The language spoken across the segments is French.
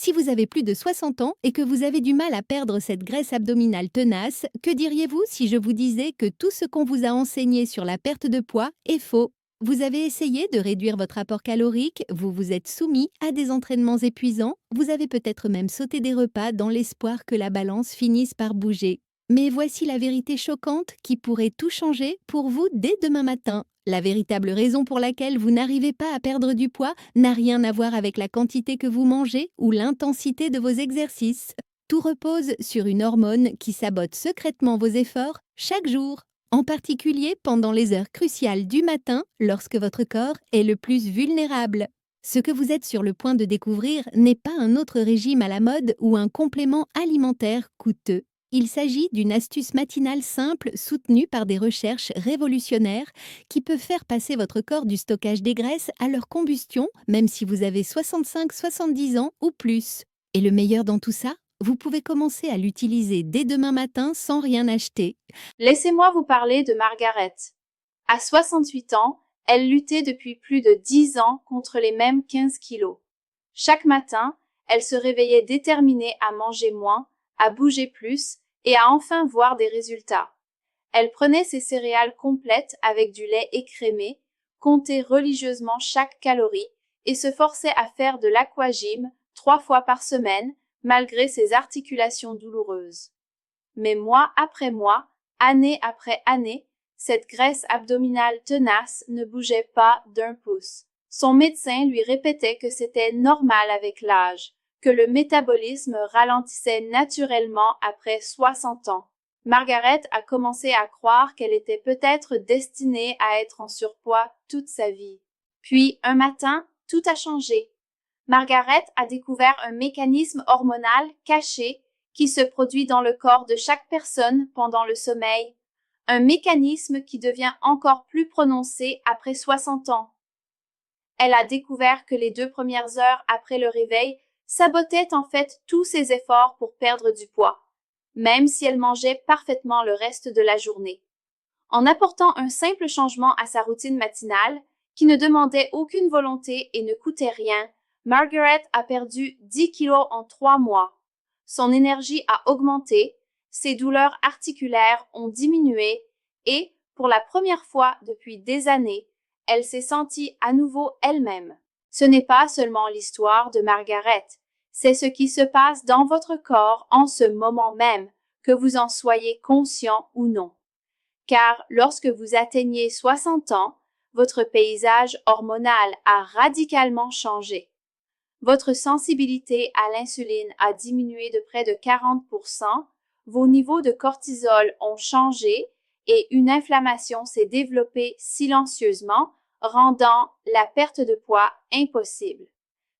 Si vous avez plus de 60 ans et que vous avez du mal à perdre cette graisse abdominale tenace, que diriez-vous si je vous disais que tout ce qu'on vous a enseigné sur la perte de poids est faux? Vous avez essayé de réduire votre apport calorique, vous vous êtes soumis à des entraînements épuisants, vous avez peut-être même sauté des repas dans l'espoir que la balance finisse par bouger. Mais voici la vérité choquante qui pourrait tout changer pour vous dès demain matin. La véritable raison pour laquelle vous n'arrivez pas à perdre du poids n'a rien à voir avec la quantité que vous mangez ou l'intensité de vos exercices. Tout repose sur une hormone qui sabote secrètement vos efforts chaque jour, en particulier pendant les heures cruciales du matin lorsque votre corps est le plus vulnérable. Ce que vous êtes sur le point de découvrir n'est pas un autre régime à la mode ou un complément alimentaire coûteux. Il s'agit d'une astuce matinale simple soutenue par des recherches révolutionnaires qui peut faire passer votre corps du stockage des graisses à leur combustion, même si vous avez 65-70 ans ou plus. Et le meilleur dans tout ça, vous pouvez commencer à l'utiliser dès demain matin sans rien acheter. Laissez-moi vous parler de Margaret. À 68 ans, elle luttait depuis plus de 10 ans contre les mêmes 15 kilos. Chaque matin, elle se réveillait déterminée à manger moins, à bouger plus et à enfin voir des résultats. Elle prenait ses céréales complètes avec du lait écrémé, comptait religieusement chaque calorie et se forçait à faire de l'aquagym 3 fois par semaine malgré ses articulations douloureuses. Mais mois après mois, année après année, cette graisse abdominale tenace ne bougeait pas d'un pouce. Son médecin lui répétait que c'était normal avec l'âge, que le métabolisme ralentissait naturellement après 60 ans. Margaret a commencé à croire qu'elle était peut-être destinée à être en surpoids toute sa vie. Puis, un matin, tout a changé. Margaret a découvert un mécanisme hormonal caché qui se produit dans le corps de chaque personne pendant le sommeil, un mécanisme qui devient encore plus prononcé après 60 ans. Elle a découvert que les 2 premières heures après le réveil sabotaient en fait tous ses efforts pour perdre du poids, même si elle mangeait parfaitement le reste de la journée. En apportant un simple changement à sa routine matinale, qui ne demandait aucune volonté et ne coûtait rien, Margaret a perdu 10 kilos en 3 mois. Son énergie a augmenté, ses douleurs articulaires ont diminué et, pour la première fois depuis des années, elle s'est sentie à nouveau elle-même. Ce n'est pas seulement l'histoire de Margaret, c'est ce qui se passe dans votre corps en ce moment même, que vous en soyez conscient ou non. Car lorsque vous atteignez 60 ans, votre paysage hormonal a radicalement changé. Votre sensibilité à l'insuline a diminué de près de 40%, vos niveaux de cortisol ont changé et une inflammation s'est développée silencieusement, rendant la perte de poids impossible.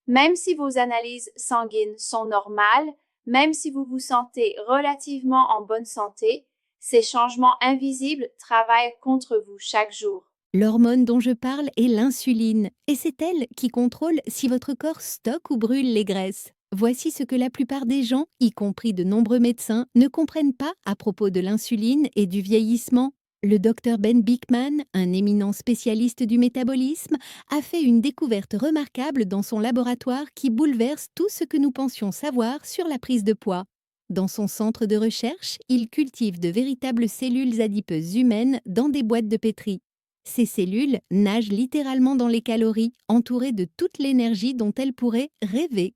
Même si vos analyses sanguines sont normales, même si vous vous sentez relativement en bonne santé, ces changements invisibles travaillent contre vous chaque jour. L'hormone dont je parle est l'insuline, et c'est elle qui contrôle si votre corps stocke ou brûle les graisses. Voici ce que la plupart des gens, y compris de nombreux médecins, ne comprennent pas à propos de l'insuline et du vieillissement. Le docteur Ben Bikman, un éminent spécialiste du métabolisme, a fait une découverte remarquable dans son laboratoire qui bouleverse tout ce que nous pensions savoir sur la prise de poids. Dans son centre de recherche, il cultive de véritables cellules adipeuses humaines dans des boîtes de pétri. Ces cellules nagent littéralement dans les calories, entourées de toute l'énergie dont elles pourraient rêver.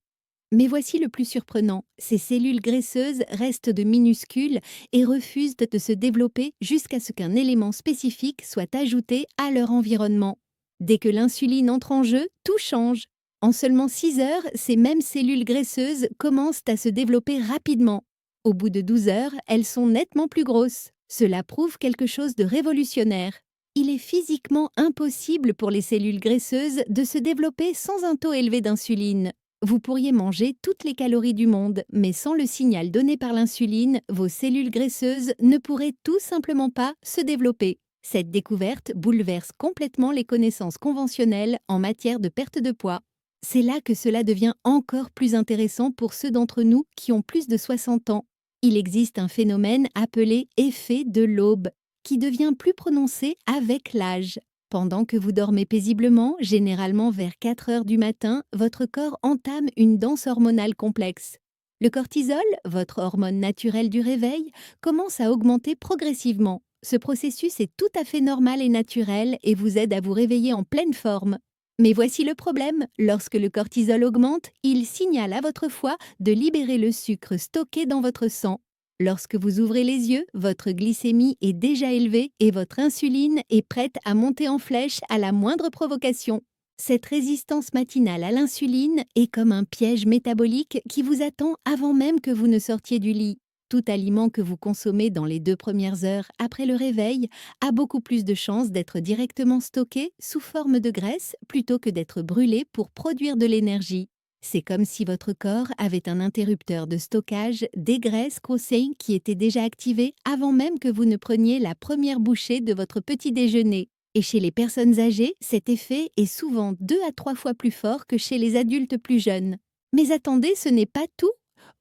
Mais voici le plus surprenant, ces cellules graisseuses restent de minuscules et refusent de se développer jusqu'à ce qu'un élément spécifique soit ajouté à leur environnement. Dès que l'insuline entre en jeu, tout change. En seulement 6 heures, ces mêmes cellules graisseuses commencent à se développer rapidement. Au bout de 12 heures, elles sont nettement plus grosses. Cela prouve quelque chose de révolutionnaire. Il est physiquement impossible pour les cellules graisseuses de se développer sans un taux élevé d'insuline. Vous pourriez manger toutes les calories du monde, mais sans le signal donné par l'insuline, vos cellules graisseuses ne pourraient tout simplement pas se développer. Cette découverte bouleverse complètement les connaissances conventionnelles en matière de perte de poids. C'est là que cela devient encore plus intéressant pour ceux d'entre nous qui ont plus de 60 ans. Il existe un phénomène appelé effet de l'aube, qui devient plus prononcé avec l'âge. Pendant que vous dormez paisiblement, généralement vers 4 heures du matin, votre corps entame une danse hormonale complexe. Le cortisol, votre hormone naturelle du réveil, commence à augmenter progressivement. Ce processus est tout à fait normal et naturel et vous aide à vous réveiller en pleine forme. Mais voici le problème, lorsque le cortisol augmente, il signale à votre foie de libérer le sucre stocké dans votre sang. Lorsque vous ouvrez les yeux, votre glycémie est déjà élevée et votre insuline est prête à monter en flèche à la moindre provocation. Cette résistance matinale à l'insuline est comme un piège métabolique qui vous attend avant même que vous ne sortiez du lit. Tout aliment que vous consommez dans les 2 premières heures après le réveil a beaucoup plus de chances d'être directement stocké sous forme de graisse plutôt que d'être brûlé pour produire de l'énergie. C'est comme si votre corps avait un interrupteur de stockage des graisses conseils qui était déjà activé avant même que vous ne preniez la première bouchée de votre petit déjeuner. Et chez les personnes âgées, cet effet est souvent 2 à 3 fois plus fort que chez les adultes plus jeunes. Mais attendez, ce n'est pas tout.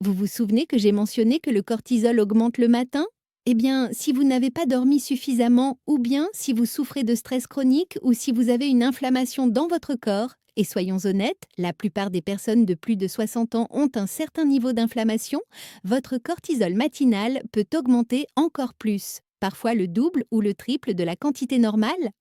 Vous vous souvenez que j'ai mentionné que le cortisol augmente le matin? Eh bien, si vous n'avez pas dormi suffisamment ou bien si vous souffrez de stress chronique ou si vous avez une inflammation dans votre corps, et soyons honnêtes, la plupart des personnes de plus de 60 ans ont un certain niveau d'inflammation, votre cortisol matinal peut augmenter encore plus, parfois le double ou le triple de la quantité normale.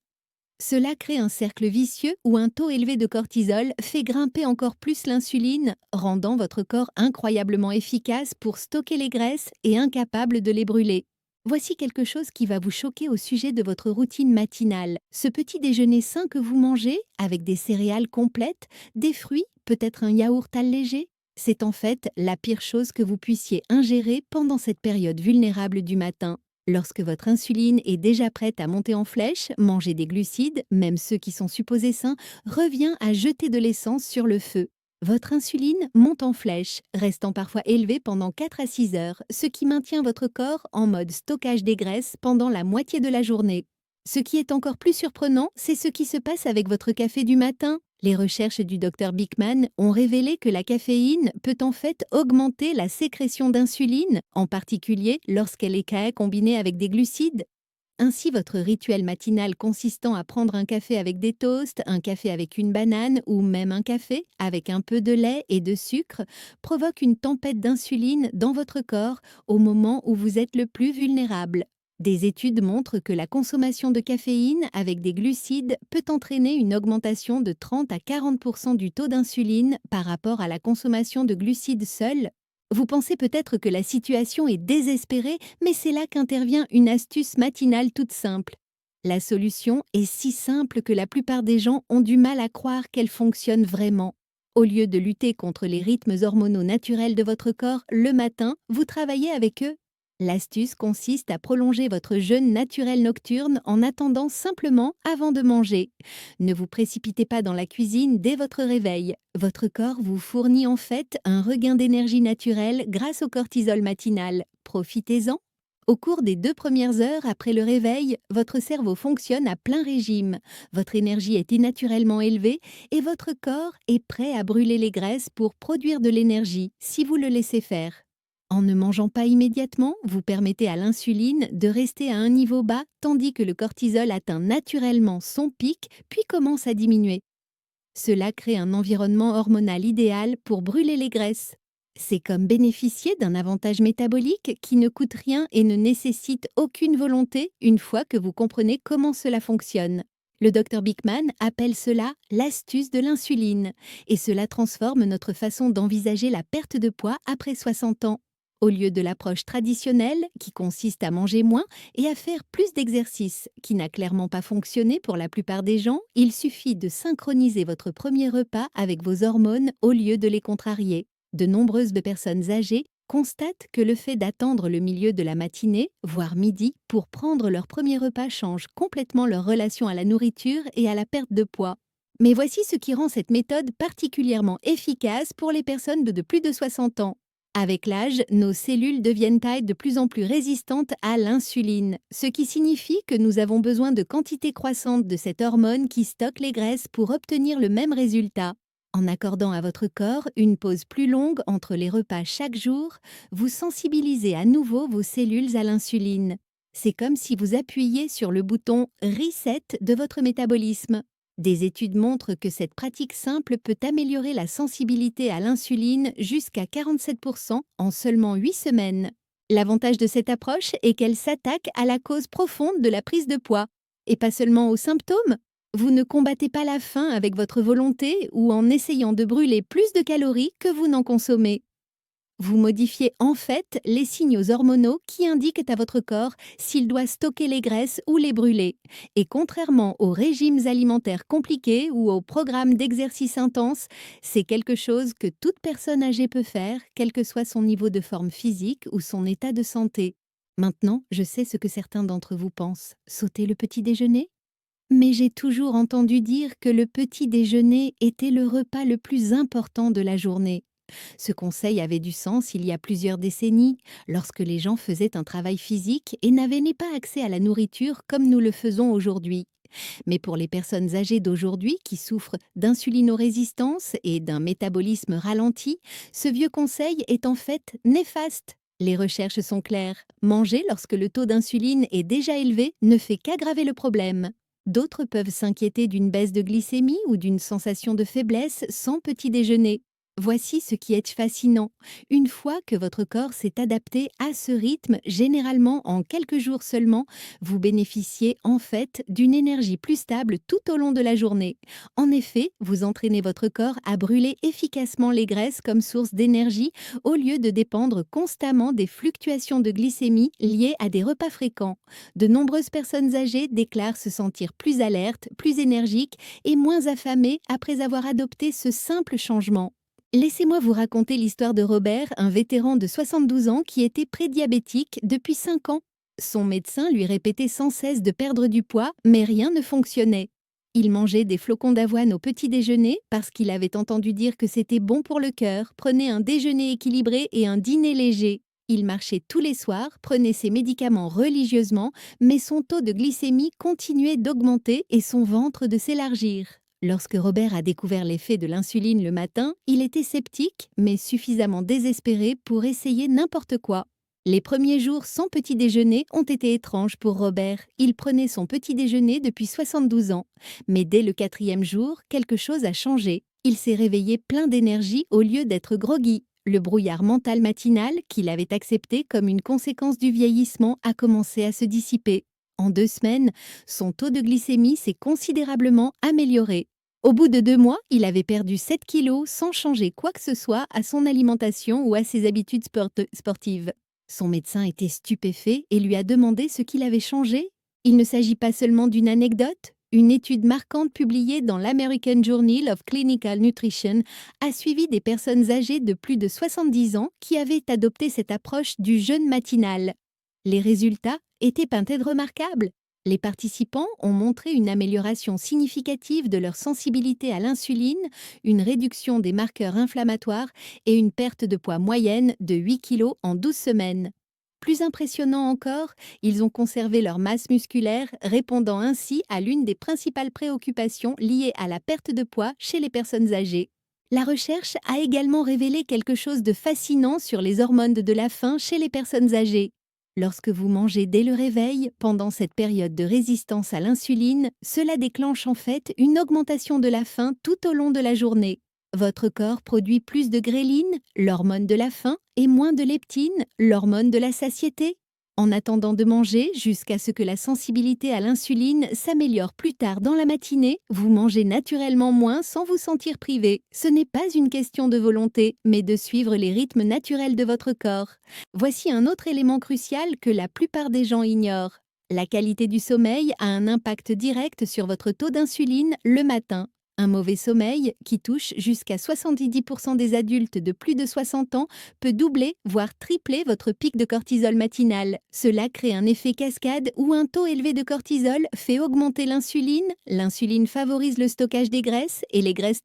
Cela crée un cercle vicieux où un taux élevé de cortisol fait grimper encore plus l'insuline, rendant votre corps incroyablement efficace pour stocker les graisses et incapable de les brûler. Voici quelque chose qui va vous choquer au sujet de votre routine matinale. Ce petit déjeuner sain que vous mangez, avec des céréales complètes, des fruits, peut-être un yaourt allégé, c'est en fait la pire chose que vous puissiez ingérer pendant cette période vulnérable du matin. Lorsque votre insuline est déjà prête à monter en flèche, manger des glucides, même ceux qui sont supposés sains, revient à jeter de l'essence sur le feu. Votre insuline monte en flèche, restant parfois élevée pendant 4 à 6 heures, ce qui maintient votre corps en mode stockage des graisses pendant la moitié de la journée. Ce qui est encore plus surprenant, c'est ce qui se passe avec votre café du matin. Les recherches du Dr Bickman ont révélé que la caféine peut en fait augmenter la sécrétion d'insuline, en particulier lorsqu'elle est combinée avec des glucides. Ainsi, votre rituel matinal consistant à prendre un café avec des toasts, un café avec une banane ou même un café avec un peu de lait et de sucre provoque une tempête d'insuline dans votre corps au moment où vous êtes le plus vulnérable. Des études montrent que la consommation de caféine avec des glucides peut entraîner une augmentation de 30 à 40% du taux d'insuline par rapport à la consommation de glucides seuls. Vous pensez peut-être que la situation est désespérée, mais c'est là qu'intervient une astuce matinale toute simple. La solution est si simple que la plupart des gens ont du mal à croire qu'elle fonctionne vraiment. Au lieu de lutter contre les rythmes hormonaux naturels de votre corps le matin, vous travaillez avec eux. L'astuce consiste à prolonger votre jeûne naturel nocturne en attendant simplement avant de manger. Ne vous précipitez pas dans la cuisine dès votre réveil. Votre corps vous fournit en fait un regain d'énergie naturelle grâce au cortisol matinal. Profitez-en. Au cours des 2 premières heures après le réveil, votre cerveau fonctionne à plein régime. Votre énergie est naturellement élevée et votre corps est prêt à brûler les graisses pour produire de l'énergie si vous le laissez faire. En ne mangeant pas immédiatement, vous permettez à l'insuline de rester à un niveau bas tandis que le cortisol atteint naturellement son pic puis commence à diminuer. Cela crée un environnement hormonal idéal pour brûler les graisses. C'est comme bénéficier d'un avantage métabolique qui ne coûte rien et ne nécessite aucune volonté une fois que vous comprenez comment cela fonctionne. Le Dr Bickman appelle cela l'astuce de l'insuline et cela transforme notre façon d'envisager la perte de poids après 60 ans. Au lieu de l'approche traditionnelle qui consiste à manger moins et à faire plus d'exercices, qui n'a clairement pas fonctionné pour la plupart des gens, il suffit de synchroniser votre premier repas avec vos hormones au lieu de les contrarier. De nombreuses personnes âgées constatent que le fait d'attendre le milieu de la matinée, voire midi, pour prendre leur premier repas change complètement leur relation à la nourriture et à la perte de poids. Mais voici ce qui rend cette méthode particulièrement efficace pour les personnes de plus de 60 ans. Avec l'âge, nos cellules deviennent de plus en plus résistantes à l'insuline, ce qui signifie que nous avons besoin de quantités croissantes de cette hormone qui stocke les graisses pour obtenir le même résultat. En accordant à votre corps une pause plus longue entre les repas chaque jour, vous sensibilisez à nouveau vos cellules à l'insuline. C'est comme si vous appuyiez sur le bouton Reset de votre métabolisme. Des études montrent que cette pratique simple peut améliorer la sensibilité à l'insuline jusqu'à 47% en seulement 8 semaines. L'avantage de cette approche est qu'elle s'attaque à la cause profonde de la prise de poids, et pas seulement aux symptômes. Vous ne combattez pas la faim avec votre volonté ou en essayant de brûler plus de calories que vous n'en consommez. Vous modifiez en fait les signaux hormonaux qui indiquent à votre corps s'il doit stocker les graisses ou les brûler. Et contrairement aux régimes alimentaires compliqués ou aux programmes d'exercice intense, c'est quelque chose que toute personne âgée peut faire, quel que soit son niveau de forme physique ou son état de santé. Maintenant, je sais ce que certains d'entre vous pensent. Sauter le petit déjeuner? Mais j'ai toujours entendu dire que le petit déjeuner était le repas le plus important de la journée. Ce conseil avait du sens il y a plusieurs décennies, lorsque les gens faisaient un travail physique et n'avaient pas accès à la nourriture comme nous le faisons aujourd'hui. Mais pour les personnes âgées d'aujourd'hui qui souffrent d'insulinorésistance et d'un métabolisme ralenti, ce vieux conseil est en fait néfaste. Les recherches sont claires. Manger lorsque le taux d'insuline est déjà élevé ne fait qu'aggraver le problème. D'autres peuvent s'inquiéter d'une baisse de glycémie ou d'une sensation de faiblesse sans petit déjeuner. Voici ce qui est fascinant. Une fois que votre corps s'est adapté à ce rythme, généralement en quelques jours seulement, vous bénéficiez en fait d'une énergie plus stable tout au long de la journée. En effet, vous entraînez votre corps à brûler efficacement les graisses comme source d'énergie au lieu de dépendre constamment des fluctuations de glycémie liées à des repas fréquents. De nombreuses personnes âgées déclarent se sentir plus alertes, plus énergiques et moins affamées après avoir adopté ce simple changement. Laissez-moi vous raconter l'histoire de Robert, un vétéran de 72 ans qui était prédiabétique depuis 5 ans. Son médecin lui répétait sans cesse de perdre du poids, mais rien ne fonctionnait. Il mangeait des flocons d'avoine au petit déjeuner parce qu'il avait entendu dire que c'était bon pour le cœur, prenait un déjeuner équilibré et un dîner léger. Il marchait tous les soirs, prenait ses médicaments religieusement, mais son taux de glycémie continuait d'augmenter et son ventre de s'élargir. Lorsque Robert a découvert l'effet de l'insuline le matin, il était sceptique, mais suffisamment désespéré pour essayer n'importe quoi. Les premiers jours sans petit déjeuner ont été étranges pour Robert. Il prenait son petit déjeuner depuis 72 ans. Mais dès le 4e jour, quelque chose a changé. Il s'est réveillé plein d'énergie au lieu d'être groggy. Le brouillard mental matinal, qu'il avait accepté comme une conséquence du vieillissement, a commencé à se dissiper. En 2 semaines, son taux de glycémie s'est considérablement amélioré. Au bout de 2 mois, il avait perdu 7 kilos sans changer quoi que ce soit à son alimentation ou à ses habitudes sportives. Son médecin était stupéfait et lui a demandé ce qu'il avait changé. Il ne s'agit pas seulement d'une anecdote. Une étude marquante publiée dans l'American Journal of Clinical Nutrition a suivi des personnes âgées de plus de 70 ans qui avaient adopté cette approche du jeûne matinal. Les résultats étaient peut-être remarquables. Les participants ont montré une amélioration significative de leur sensibilité à l'insuline, une réduction des marqueurs inflammatoires et une perte de poids moyenne de 8 kg en 12 semaines. Plus impressionnant encore, ils ont conservé leur masse musculaire, répondant ainsi à l'une des principales préoccupations liées à la perte de poids chez les personnes âgées. La recherche a également révélé quelque chose de fascinant sur les hormones de la faim chez les personnes âgées. Lorsque vous mangez dès le réveil, pendant cette période de résistance à l'insuline, cela déclenche en fait une augmentation de la faim tout au long de la journée. Votre corps produit plus de gréline, l'hormone de la faim, et moins de leptine, l'hormone de la satiété. En attendant de manger, jusqu'à ce que la sensibilité à l'insuline s'améliore plus tard dans la matinée, vous mangez naturellement moins sans vous sentir privé. Ce n'est pas une question de volonté, mais de suivre les rythmes naturels de votre corps. Voici un autre élément crucial que la plupart des gens ignorent. La qualité du sommeil a un impact direct sur votre taux d'insuline le matin. Un mauvais sommeil, qui touche jusqu'à 70% des adultes de plus de 60 ans, peut doubler, voire tripler votre pic de cortisol matinal. Cela crée un effet cascade où un taux élevé de cortisol fait augmenter l'insuline favorise le stockage des graisses et les graisses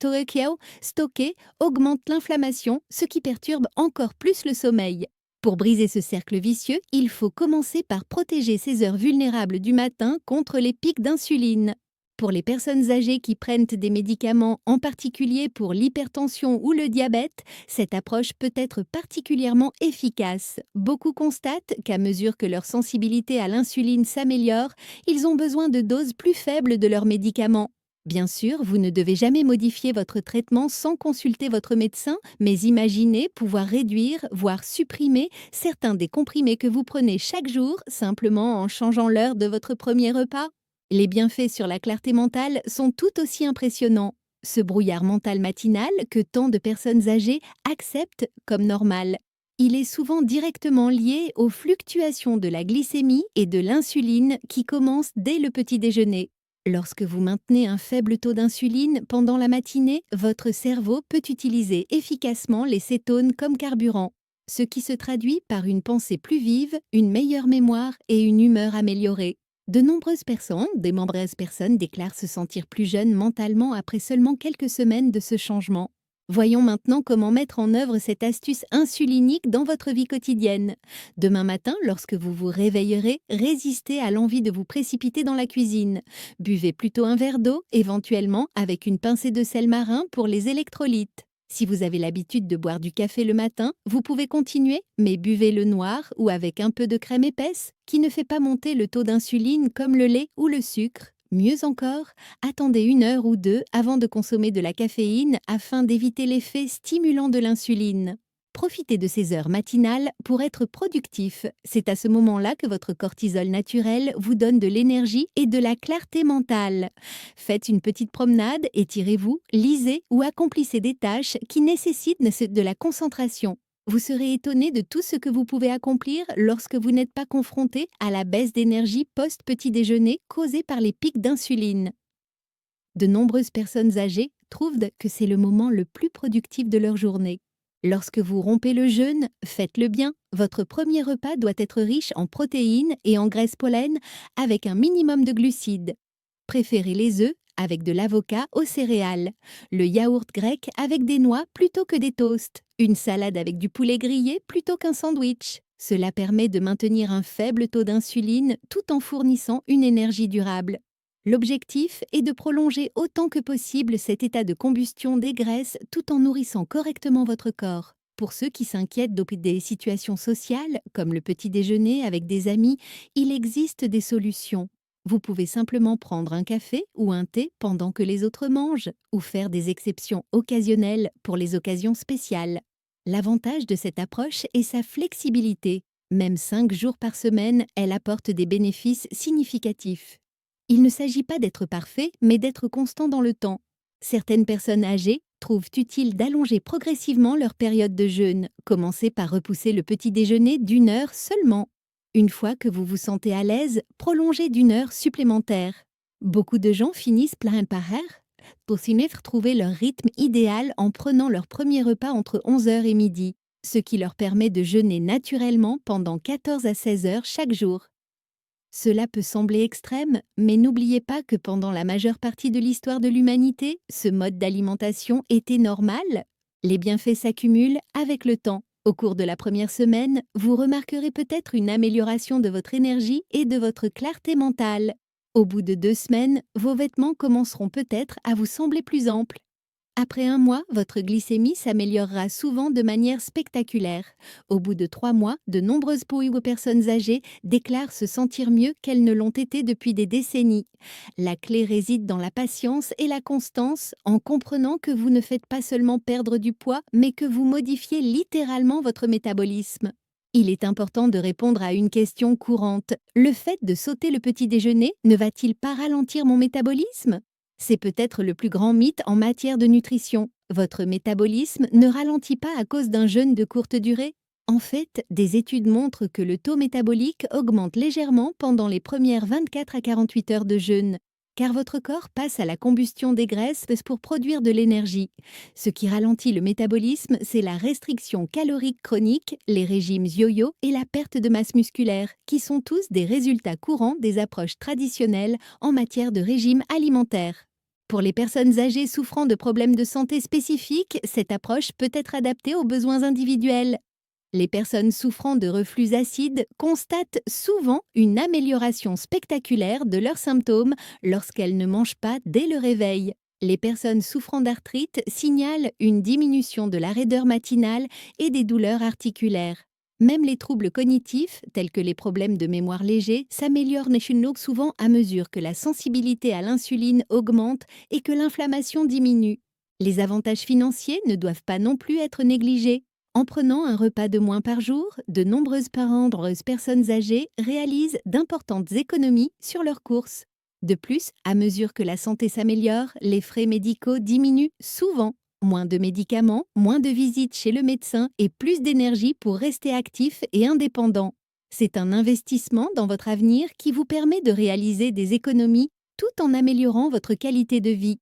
stockées augmentent l'inflammation, ce qui perturbe encore plus le sommeil. Pour briser ce cercle vicieux, il faut commencer par protéger ces heures vulnérables du matin contre les pics d'insuline. Pour les personnes âgées qui prennent des médicaments, en particulier pour l'hypertension ou le diabète, cette approche peut être particulièrement efficace. Beaucoup constatent qu'à mesure que leur sensibilité à l'insuline s'améliore, ils ont besoin de doses plus faibles de leurs médicaments. Bien sûr, vous ne devez jamais modifier votre traitement sans consulter votre médecin, mais imaginez pouvoir réduire, voire supprimer certains des comprimés que vous prenez chaque jour simplement en changeant l'heure de votre premier repas. Les bienfaits sur la clarté mentale sont tout aussi impressionnants. Ce brouillard mental matinal que tant de personnes âgées acceptent comme normal. Il est souvent directement lié aux fluctuations de la glycémie et de l'insuline qui commencent dès le petit déjeuner. Lorsque vous maintenez un faible taux d'insuline pendant la matinée, votre cerveau peut utiliser efficacement les cétones comme carburant, ce qui se traduit par une pensée plus vive, une meilleure mémoire et une humeur améliorée. De nombreuses personnes déclarent se sentir plus jeunes mentalement après seulement quelques semaines de ce changement. Voyons maintenant comment mettre en œuvre cette astuce insulinique dans votre vie quotidienne. Demain matin, lorsque vous vous réveillerez, résistez à l'envie de vous précipiter dans la cuisine. Buvez plutôt un verre d'eau, éventuellement avec une pincée de sel marin pour les électrolytes. Si vous avez l'habitude de boire du café le matin, vous pouvez continuer, mais buvez-le noir ou avec un peu de crème épaisse qui ne fait pas monter le taux d'insuline comme le lait ou le sucre. Mieux encore, attendez 1 heure ou 2 avant de consommer de la caféine afin d'éviter l'effet stimulant de l'insuline. Profitez de ces heures matinales pour être productif. C'est à ce moment-là que votre cortisol naturel vous donne de l'énergie et de la clarté mentale. Faites une petite promenade, étirez-vous, lisez ou accomplissez des tâches qui nécessitent de la concentration. Vous serez étonné de tout ce que vous pouvez accomplir lorsque vous n'êtes pas confronté à la baisse d'énergie post-petit déjeuner causée par les pics d'insuline. De nombreuses personnes âgées trouvent que c'est le moment le plus productif de leur journée. Lorsque vous rompez le jeûne, faites-le bien. Votre premier repas doit être riche en protéines et en graisses pollen avec un minimum de glucides. Préférez les œufs avec de l'avocat aux céréales, le yaourt grec avec des noix plutôt que des toasts, une salade avec du poulet grillé plutôt qu'un sandwich. Cela permet de maintenir un faible taux d'insuline tout en fournissant une énergie durable. L'objectif est de prolonger autant que possible cet état de combustion des graisses tout en nourrissant correctement votre corps. Pour ceux qui s'inquiètent des situations sociales, comme le petit déjeuner avec des amis, il existe des solutions. Vous pouvez simplement prendre un café ou un thé pendant que les autres mangent, ou faire des exceptions occasionnelles pour les occasions spéciales. L'avantage de cette approche est sa flexibilité. Même 5 jours par semaine, elle apporte des bénéfices significatifs. Il ne s'agit pas d'être parfait, mais d'être constant dans le temps. Certaines personnes âgées trouvent utile d'allonger progressivement leur période de jeûne. Commencez par repousser le petit déjeuner d'1 heure seulement. Une fois que vous vous sentez à l'aise, prolongez d'1 heure supplémentaire. Beaucoup de gens finissent plein par pour s'y trouver leur rythme idéal en prenant leur premier repas entre 11 heures et midi, ce qui leur permet de jeûner naturellement pendant 14 à 16 heures chaque jour. Cela peut sembler extrême, mais n'oubliez pas que pendant la majeure partie de l'histoire de l'humanité, ce mode d'alimentation était normal. Les bienfaits s'accumulent avec le temps. Au cours de la première semaine, vous remarquerez peut-être une amélioration de votre énergie et de votre clarté mentale. Au bout de 2 semaines, vos vêtements commenceront peut-être à vous sembler plus amples. Après 1 mois, votre glycémie s'améliorera souvent de manière spectaculaire. Au bout de 3 mois, de nombreuses personnes âgées déclarent se sentir mieux qu'elles ne l'ont été depuis des décennies. La clé réside dans la patience et la constance, en comprenant que vous ne faites pas seulement perdre du poids, mais que vous modifiez littéralement votre métabolisme. Il est important de répondre à une question courante. Le fait de sauter le petit déjeuner ne va-t-il pas ralentir mon métabolisme ? C'est peut-être le plus grand mythe en matière de nutrition. Votre métabolisme ne ralentit pas à cause d'un jeûne de courte durée. En fait, des études montrent que le taux métabolique augmente légèrement pendant les premières 24 à 48 heures de jeûne, car votre corps passe à la combustion des graisses pour produire de l'énergie. Ce qui ralentit le métabolisme, c'est la restriction calorique chronique, les régimes yo-yo et la perte de masse musculaire, qui sont tous des résultats courants des approches traditionnelles en matière de régime alimentaire. Pour les personnes âgées souffrant de problèmes de santé spécifiques, cette approche peut être adaptée aux besoins individuels. Les personnes souffrant de reflux acide constatent souvent une amélioration spectaculaire de leurs symptômes lorsqu'elles ne mangent pas dès le réveil. Les personnes souffrant d'arthrite signalent une diminution de la raideur matinale et des douleurs articulaires. Même les troubles cognitifs, tels que les problèmes de mémoire légers, s'améliorent chez nous souvent à mesure que la sensibilité à l'insuline augmente et que l'inflammation diminue. Les avantages financiers ne doivent pas non plus être négligés. En prenant un repas de moins par jour, de nombreuses personnes âgées réalisent d'importantes économies sur leurs courses. De plus, à mesure que la santé s'améliore, les frais médicaux diminuent souvent. Moins de médicaments, moins de visites chez le médecin et plus d'énergie pour rester actif et indépendant. C'est un investissement dans votre avenir qui vous permet de réaliser des économies tout en améliorant votre qualité de vie.